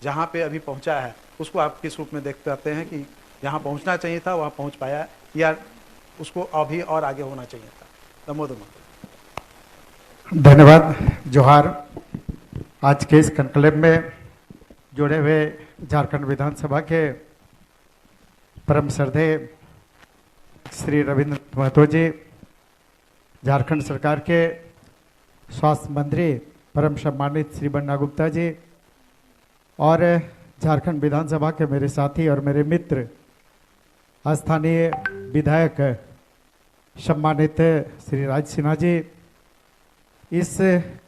जहाँ पे अभी पहुँचा है उसको आप किस रूप में देखते आते हैं कि जहाँ पहुँचना चाहिए था वहाँ पहुँच पाया है या उसको अभी और आगे होना चाहिए था? नमो नमः। धन्यवाद। जोहार। आज के इस कॉन्क्लेव में जुड़े हुए झारखंड विधानसभा के परम श्रद्धेय श्री रविंद्र महतो जी, झारखंड सरकार के स्वास्थ्य मंत्री परम सम्मानित श्री बन्ना गुप्ता जी, और झारखंड विधानसभा के मेरे साथी और मेरे मित्र स्थानीय विधायक सम्मानित श्री राज सिन्हा जी, इस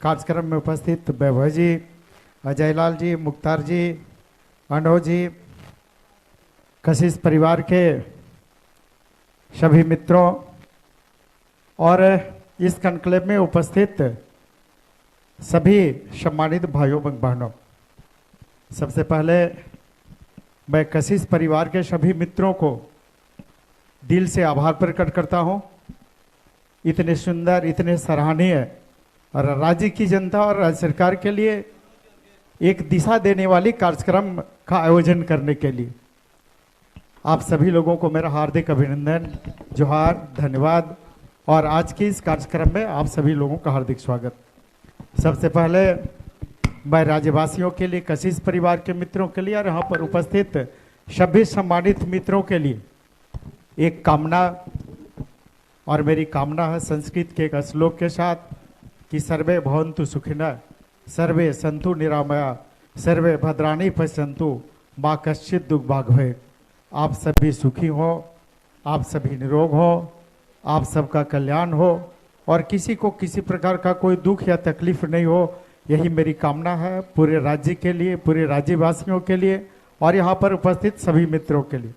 कार्यक्रम में उपस्थित वैभव जी, अजय लाल जी, मुख्तार जी, अनोज जी, कशिश परिवार के सभी मित्रों और इस कॉन्क्लेव में उपस्थित सभी सम्मानित भाइयों बहनों, सबसे पहले मैं कशिश परिवार के सभी मित्रों को दिल से आभार प्रकट करता हूं। इतने सुंदर, इतने सराहनीय और राज्य की जनता और राज्य सरकार के लिए एक दिशा देने वाली कार्यक्रम का आयोजन करने के लिए आप सभी लोगों को मेरा हार्दिक अभिनंदन, जोहार, धन्यवाद। और आज के इस कार्यक्रम में आप सभी लोगों का हार्दिक स्वागत। सबसे पहले मैं राज्यवासियों के लिए, कशिश परिवार के मित्रों के लिए और यहाँ पर उपस्थित सभी सम्मानित मित्रों के लिए एक कामना, और मेरी कामना है संस्कृत के एक श्लोक के साथ कि सर्वे भवन्तु सुखिनः, सर्वे सन्तु निरामया, सर्वे भद्राणि पश्यन्तु, मा कश्चित् दुःख भाग् भवेत्। आप सभी सुखी हो, आप सभी निरोग हो, आप सबका कल्याण हो और किसी को किसी प्रकार का कोई दुख या तकलीफ नहीं हो, यही मेरी कामना है पूरे राज्य के लिए, पूरे राज्यवासियों के लिए और यहाँ पर उपस्थित सभी मित्रों के लिए।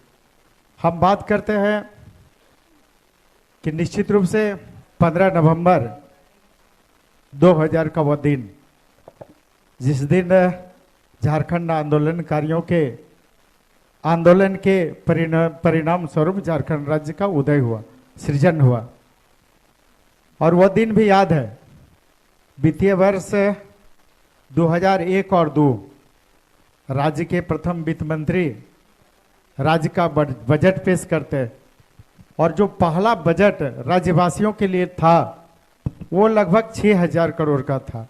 हम बात करते हैं कि निश्चित रूप से 15 नवंबर 2000 का वह दिन, जिस दिन झारखंड आंदोलनकारियों के आंदोलन के परिणाम स्वरूप झारखंड राज्य का उदय हुआ, सृजन हुआ। और वह दिन भी याद है। वित्तीय वर्ष 2001 और 2 राज्य के प्रथम वित्त मंत्री राज्य का बजट पेश करते और जो पहला बजट राज्यवासियों के लिए था वो लगभग 6000 करोड़ का था।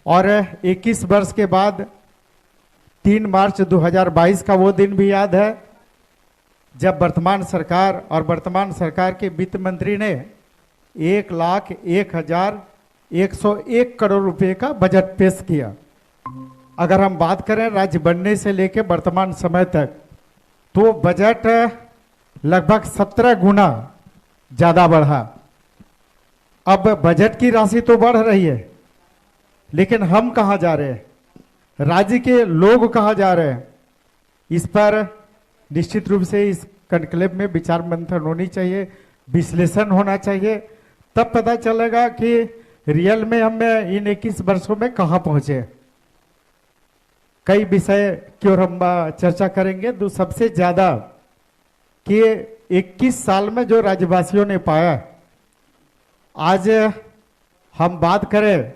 और 21 वर्ष के बाद 3 मार्च 2022 का वो दिन भी याद है जब वर्तमान सरकार और वर्तमान सरकार के वित्त मंत्री ने 1,01,101 करोड़ रुपए का बजट पेश किया। अगर हम बात करें राज्य बनने से लेकर वर्तमान समय तक, तो बजट लगभग 17 गुना ज्यादा बढ़ा। अब बजट की राशि तो बढ़ रही है, लेकिन हम कहां जा रहे हैं, राज्य के लोग कहां जा रहे हैं, इस पर निश्चित रूप से इस कॉन्क्लेव में विचार मंथन होनी चाहिए, विश्लेषण होना चाहिए। तब पता चलेगा कि रियल में हम इन 21 वर्षों में कहां पहुंचे। कई विषय की ओर हम चर्चा करेंगे। तो सबसे ज्यादा कि 21 साल में जो राज्यवासियों ने पाया, आज हम बात करें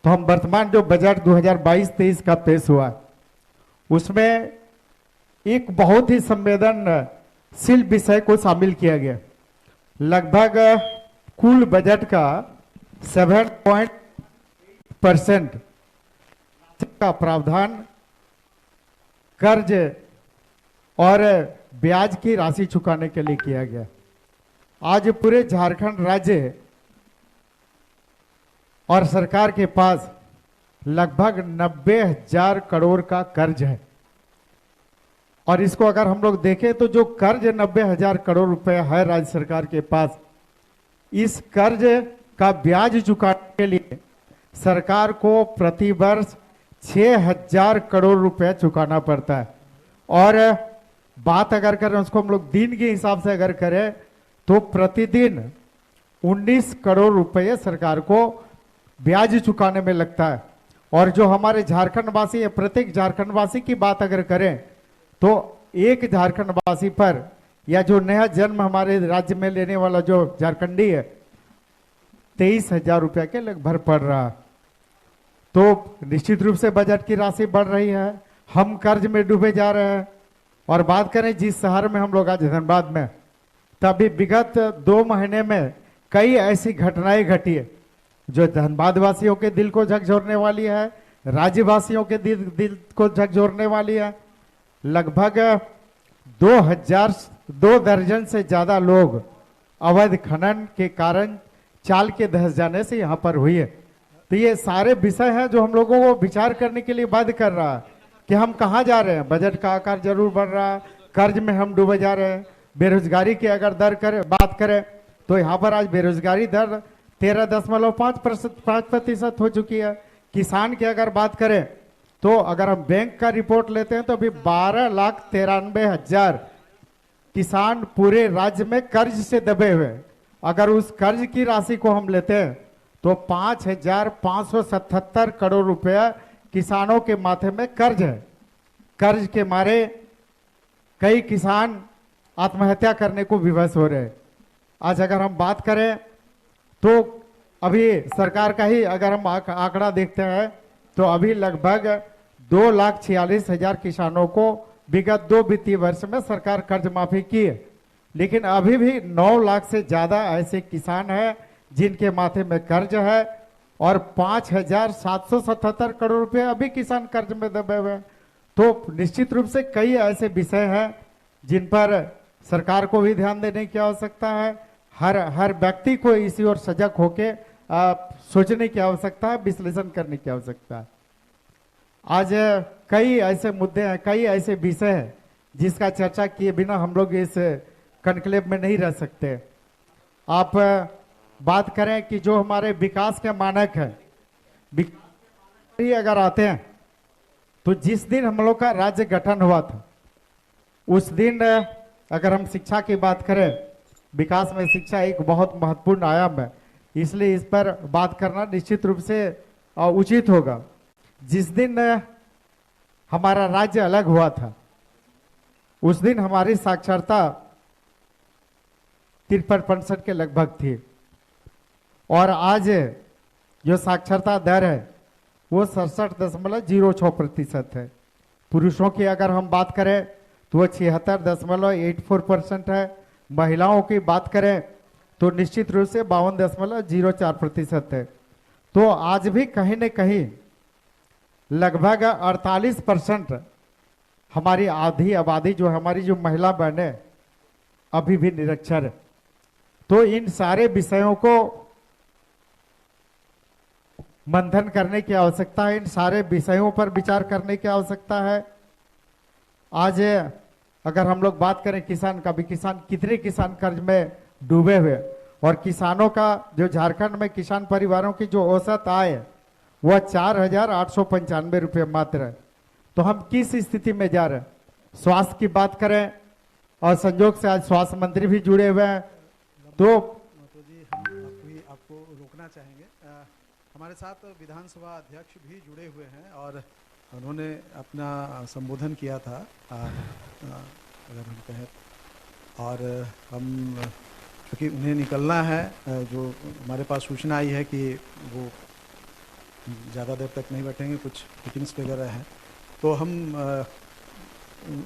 तो हम वर्तमान जो बजट 2022-23 का पेश हुआ, उसमें एक बहुत ही संवेदनशील विषय को शामिल किया गया। लगभग कुल बजट का 7% का प्रावधान कर्ज और ब्याज की राशि चुकाने के लिए किया गया। आज पूरे झारखंड राज्य और सरकार के पास लगभग 90,000 करोड़ का कर्ज है। और इसको अगर हम लोग देखें तो जो कर्ज 90,000 करोड़ रुपए है राज्य सरकार के पास, इस कर्ज का ब्याज चुकाने के लिए सरकार को प्रति वर्ष 6,000 करोड़ रुपए चुकाना पड़ता है। और बात अगर करें उसको हम लोग दिन के हिसाब से अगर करें तो प्रतिदिन 19 करोड़ रुपए सरकार को ब्याज चुकाने में लगता है। और जो हमारे झारखंड वासी है, प्रत्येक झारखंड वासी की बात अगर करें तो एक झारखंड वासी पर या जो नया जन्म हमारे राज्य में लेने वाला जो झारखंडी है, 23,000 रुपया के लगभग पड़ रहा। तो निश्चित रूप से बजट की राशि बढ़ रही है, हम कर्ज में डूबे जा रहे हैं। और बात करें जिस शहर में हम लोग आज धनबाद में, तभी विगत 2 महीने में कई ऐसी घटनाएं घटी है जो धनबाद वासियों के दिल को झकझोरने वाली है, राज्यवासियों के दिल को झकझोरने वाली है। लगभग 2 दर्जन से ज्यादा लोग अवैध खनन के कारण चाल के धंस जाने से यहाँ पर हुई है। तो ये सारे विषय हैं जो हम लोगों को विचार करने के लिए बाध्य कर रहा है कि हम कहाँ जा रहे हैं। बजट का आकार जरूर बढ़ रहा है, कर्ज में हम डूबे जा रहे हैं। बेरोजगारी की अगर बात करें तो यहाँ पर आज बेरोजगारी दर 13.5% हो चुकी है। किसान की अगर बात करें तो अगर हम बैंक का रिपोर्ट लेते हैं तो अभी 12,93,000 किसान पूरे राज्य में कर्ज से दबे हुए हैं। अगर उस कर्ज की राशि को हम लेते हैं तो 5,577 करोड़ रुपया किसानों के माथे में कर्ज है। कर्ज के मारे कई किसान आत्महत्या करने को विवश हो रहे हैं। आज अगर हम बात करें तो अभी सरकार का ही अगर हम आंकड़ा देखते हैं तो अभी लगभग 2,46,000 किसानों को विगत 2 वित्तीय वर्ष में सरकार कर्ज माफी की है। लेकिन अभी भी 9 लाख से ज्यादा ऐसे किसान हैं जिनके माथे में कर्ज है और 5,777 करोड़ रुपए अभी किसान कर्ज में दबे हुए हैं। तो निश्चित रूप से कई ऐसे विषय हैं जिन पर सरकार को भी ध्यान देने की आवश्यकता है। हर व्यक्ति को इसी ओर सजग होके सोचने की आवश्यकता है, विश्लेषण करने की आवश्यकता है। आज कई ऐसे मुद्दे हैं, कई ऐसे विषय हैं जिसका चर्चा किए बिना हम लोग इस कॉन्क्लेव में नहीं रह सकते। आप बात करें कि जो हमारे विकास के मानक है, अगर आते हैं तो जिस दिन हम लोग का राज्य गठन हुआ था उस दिन अगर हम शिक्षा की बात करें, विकास में शिक्षा एक बहुत महत्वपूर्ण आयाम है, इसलिए इस पर बात करना निश्चित रूप से उचित होगा। जिस दिन हमारा राज्य अलग हुआ था उस दिन हमारी साक्षरता 53% के लगभग थी और आज जो साक्षरता दर है वो 67.06% है। पुरुषों की अगर हम बात करें तो वो 76.84% है। महिलाओं की बात करें तो निश्चित रूप से 52.04% है। तो आज भी कहीं न कहीं लगभग 48% हमारी आधी आबादी जो हमारी जो महिला बहनें अभी भी निरक्षर है। तो इन सारे विषयों को मंथन करने की आवश्यकता है, इन सारे विषयों पर विचार करने की आवश्यकता है। आज अगर हम लोग बात करें किसान का भी, किसान कितने किसान कर्ज में डूबे हुए और किसानों का जो झारखंड में किसान परिवारों की जो औसत आय है वह 4,895 रुपये मात्र है। तो हम किस स्थिति में जा रहे हैं। स्वास्थ्य की बात करें और संयोग से आज स्वास्थ्य मंत्री भी जुड़े हुए हैं तो जी हम आपको रोकना चाहेंगे। हमारे साथ विधानसभा अध्यक्ष भी जुड़े हुए हैं और उन्होंने अपना संबोधन किया था अगर हम कहें, और हम क्योंकि उन्हें निकलना है, जो हमारे पास सूचना आई है कि वो ज़्यादा देर तक नहीं बैठेंगे, कुछ मीटिंग्स वगैरह हैं, तो हम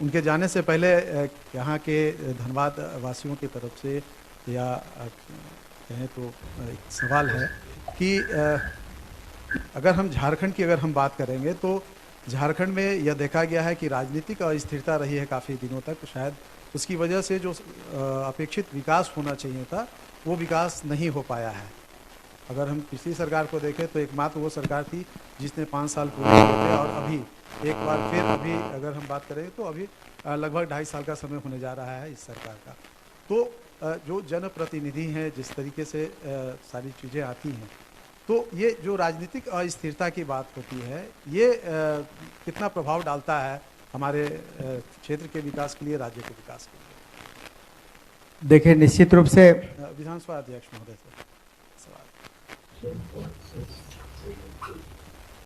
उनके जाने से पहले यहाँ के धनबाद वासियों की तरफ से या कहें तो एक सवाल है कि अगर हम झारखंड की अगर हम बात करेंगे तो झारखंड में यह देखा गया है कि राजनीतिक अस्थिरता रही है काफ़ी दिनों तक। शायद उसकी वजह से जो अपेक्षित विकास होना चाहिए था वो विकास नहीं हो पाया है। अगर हम पिछली सरकार को देखें तो एकमात्र वो सरकार थी जिसने 5 साल पूरे किए थे और अभी एक बार फिर अभी अगर हम बात करें तो अभी लगभग 2.5 साल का समय होने जा रहा है इस सरकार का। तो जो जनप्रतिनिधि हैं जिस तरीके से सारी चीज़ें आती हैं, तो ये जो राजनीतिक अस्थिरता की बात होती है ये कितना प्रभाव डालता है हमारे क्षेत्र के विकास के लिए, राज्य के विकास के लिए। देखिए निश्चित रूप से विधानसभा अध्यक्ष महोदय से सवाल।